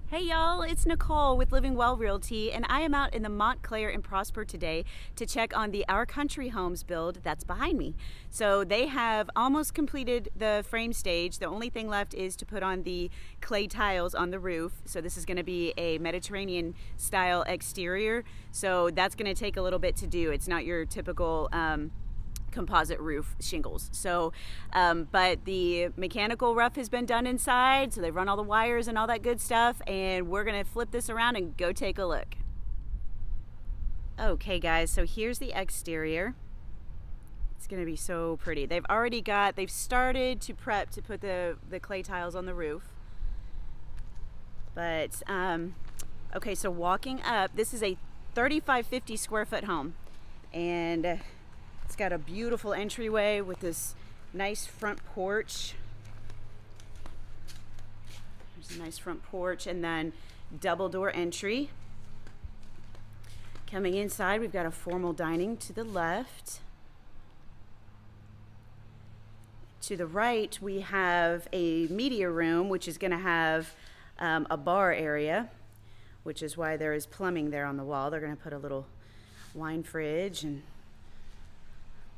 Hey y'all, it's Nicole with LivingWell Realty, and I am out in the Montclair and Prosper today to check on the Our Country Homes build that's behind me. So they have almost completed the frame stage. The only thing left is to put on the clay tiles on the roof. So this is going to be a Mediterranean style exterior. So that's going to take a little bit to do. It's not your typical composite roof shingles. So, but the mechanical rough has been done inside, so they've run all the wires and all that good stuff, and we're gonna flip this around and go take a look. Okay guys, so here's the exterior. It's gonna be so pretty. They've started to prep to put the clay tiles on the roof. But, okay, so walking up, this is a 3550 square foot home, and it's got a beautiful entryway with this nice front porch. There's a nice front porch and then double door entry. Coming inside, we've got a formal dining to the left. To the right, we have a media room, which is going to have a bar area, which is why there is plumbing there on the wall. They're going to put a little wine fridge and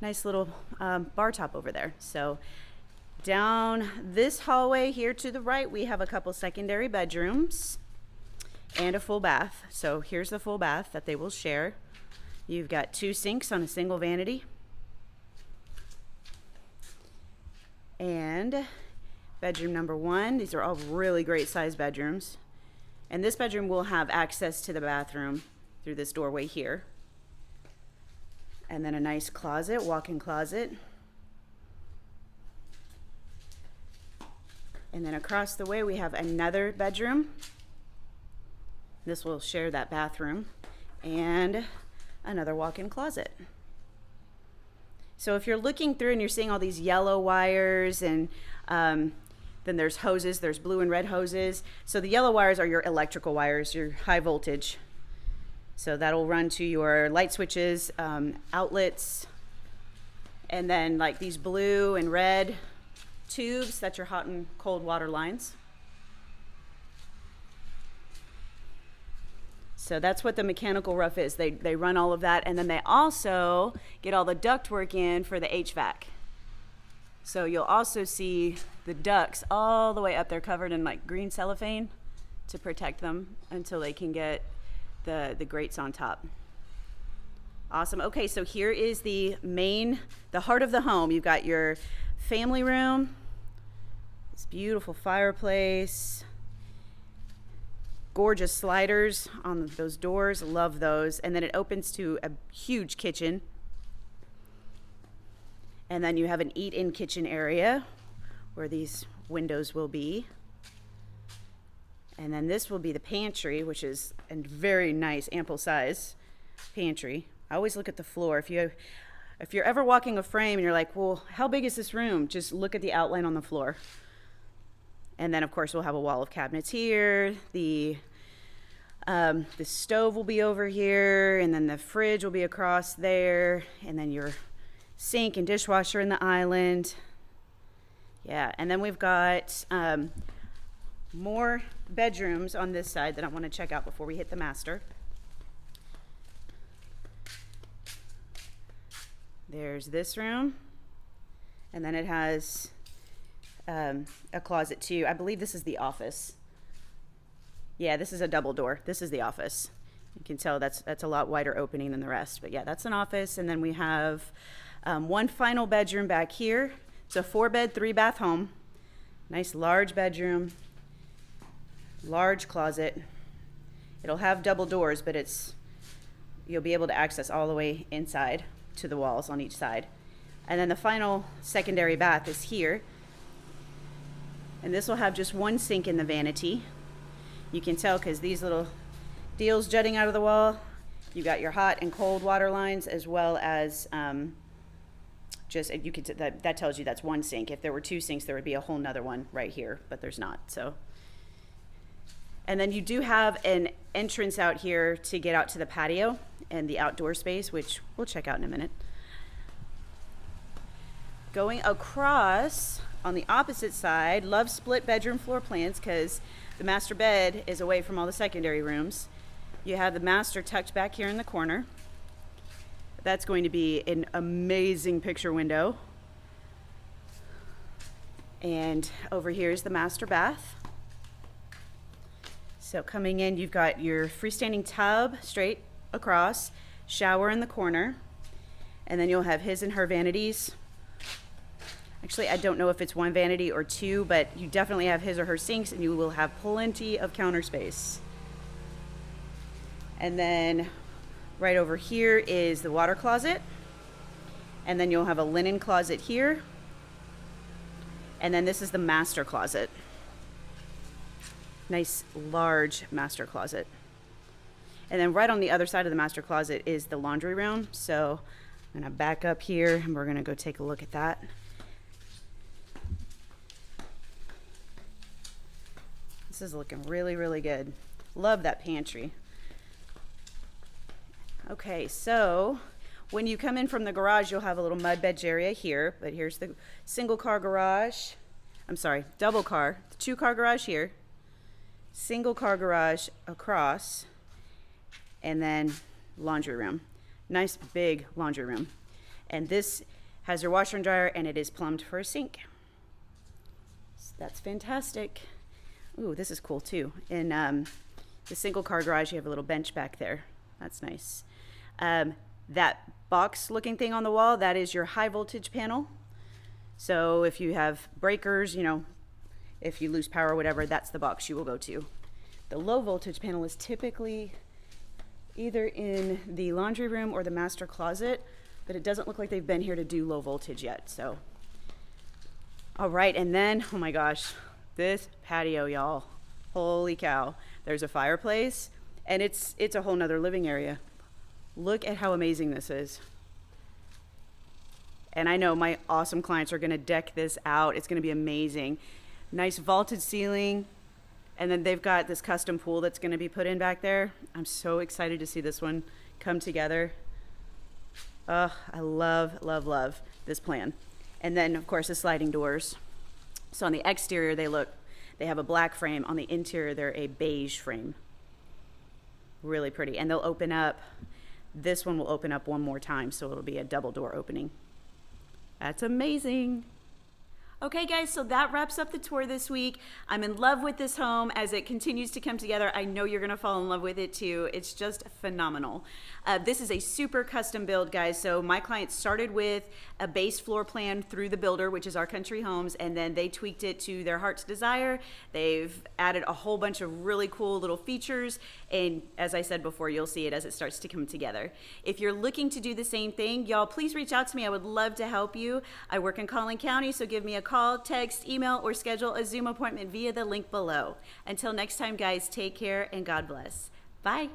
nice little bar top over there. So down this hallway here to the right, we have a couple secondary bedrooms and a full bath. So here's the full bath that they will share. You've got 2 sinks on a single vanity. And bedroom number 1, these are all really great size bedrooms. And this bedroom will have access to the bathroom through this doorway here. And then a nice closet, walk-in closet. And then across the way we have another bedroom. This will share that bathroom. And another walk-in closet. So if you're looking through and you're seeing all these yellow wires and then there's hoses, there's blue and red hoses. So the yellow wires are your electrical wires, your high voltage. So that'll run to your light switches, outlets, and then like these blue and red tubes, that's your hot and cold water lines. So that's what the mechanical rough is. They run all of that, and then they also get all the duct work in for the HVAC. So you'll also see the ducts all the way up there covered in like green cellophane to protect them until they can get the grates on top. Awesome. Okay, so here is the heart of the home. You've got your family room, this beautiful fireplace, gorgeous sliders on those doors, love those. And then it opens to a huge kitchen. And then you have an eat-in kitchen area where these windows will be. And then this will be the pantry, which is a very nice, ample size pantry. I always look at the floor. If you're ever walking a frame and you're like, well, how big is this room? Just look at the outline on the floor. And then, of course, we'll have a wall of cabinets here. The stove will be over here, and then the fridge will be across there, and then your sink and dishwasher in the island. Yeah, and then we've got more bedrooms on this side that I want to check out before we hit the master. There's this room, and then it has a closet too. I believe this is the office. Yeah, this is a double door. This is the office. You can tell that's a lot wider opening than the rest, but yeah, that's an office. And then we have one final bedroom back here. It's a 4-bed, 3-bath home. Nice large bedroom. Large closet. It'll have double doors, but you'll be able to access all the way inside to the walls on each side. And then the final secondary bath is here. And this will have just one sink in the vanity. You can tell because these little deals jutting out of the wall. You got your hot and cold water lines, as well as that tells you that's one sink. If there were 2 sinks, there would be a whole nother one right here, but there's not. So. And then you do have an entrance out here to get out to the patio and the outdoor space, which we'll check out in a minute. Going across on the opposite side, love split bedroom floor plans because the master bed is away from all the secondary rooms. You have the master tucked back here in the corner. That's going to be an amazing picture window. And over here is the master bath. So coming in, you've got your freestanding tub straight across, shower in the corner, and then you'll have his and her vanities. Actually, I don't know if it's one vanity or two, but you definitely have his or her sinks, and you will have plenty of counter space. And then right over here is the water closet. And then you'll have a linen closet here. And then this is the master closet. Nice, large master closet. And then right on the other side of the master closet is the laundry room. So I'm gonna back up here and we're gonna go take a look at that. This is looking really, really good. Love that pantry. Okay, so when you come in from the garage, you'll have a little mud bench area here, but here's the single car garage. I'm sorry, double car, 2-car garage here, single car garage across, and then laundry room. Nice big laundry room. And this has your washer and dryer, and it is plumbed for a sink. So that's fantastic. Ooh, this is cool too. In the single car garage, you have a little bench back there. That's nice. That box looking thing on the wall, that is your high voltage panel. So if you have breakers, you know, if you lose power or whatever, that's the box you will go to. The low voltage panel is typically either in the laundry room or the master closet, but it doesn't look like they've been here to do low voltage yet. So, all right, and then, oh my gosh, this patio, y'all, holy cow. There's a fireplace, and it's a whole nother living area. Look at how amazing this is. And I know my awesome clients are gonna deck this out. It's gonna be amazing. Nice vaulted ceiling. And then they've got this custom pool that's gonna be put in back there. I'm so excited to see this one come together. Oh, I love, love, love this plan. And then of course the sliding doors. So on the exterior, they have a black frame. On the interior, they're a beige frame. Really pretty. And they'll open up, this one will open up one more time, so it'll be a double door opening. That's amazing. Okay guys, so that wraps up the tour this week. I'm in love with this home as it continues to come together. I know you're gonna fall in love with it too. It's just phenomenal. This is a super custom build, guys. So my client started with a base floor plan through the builder, which is Our Country Homes, and then they tweaked it to their heart's desire. They've added a whole bunch of really cool little features, and as I said before, you'll see it as it starts to come together. If you're looking to do the same thing, y'all please reach out to me. I would love to help you. I work in Collin County, so give me a call, text, email, or schedule a Zoom appointment via the link below. Until next time, guys, take care and God bless. Bye.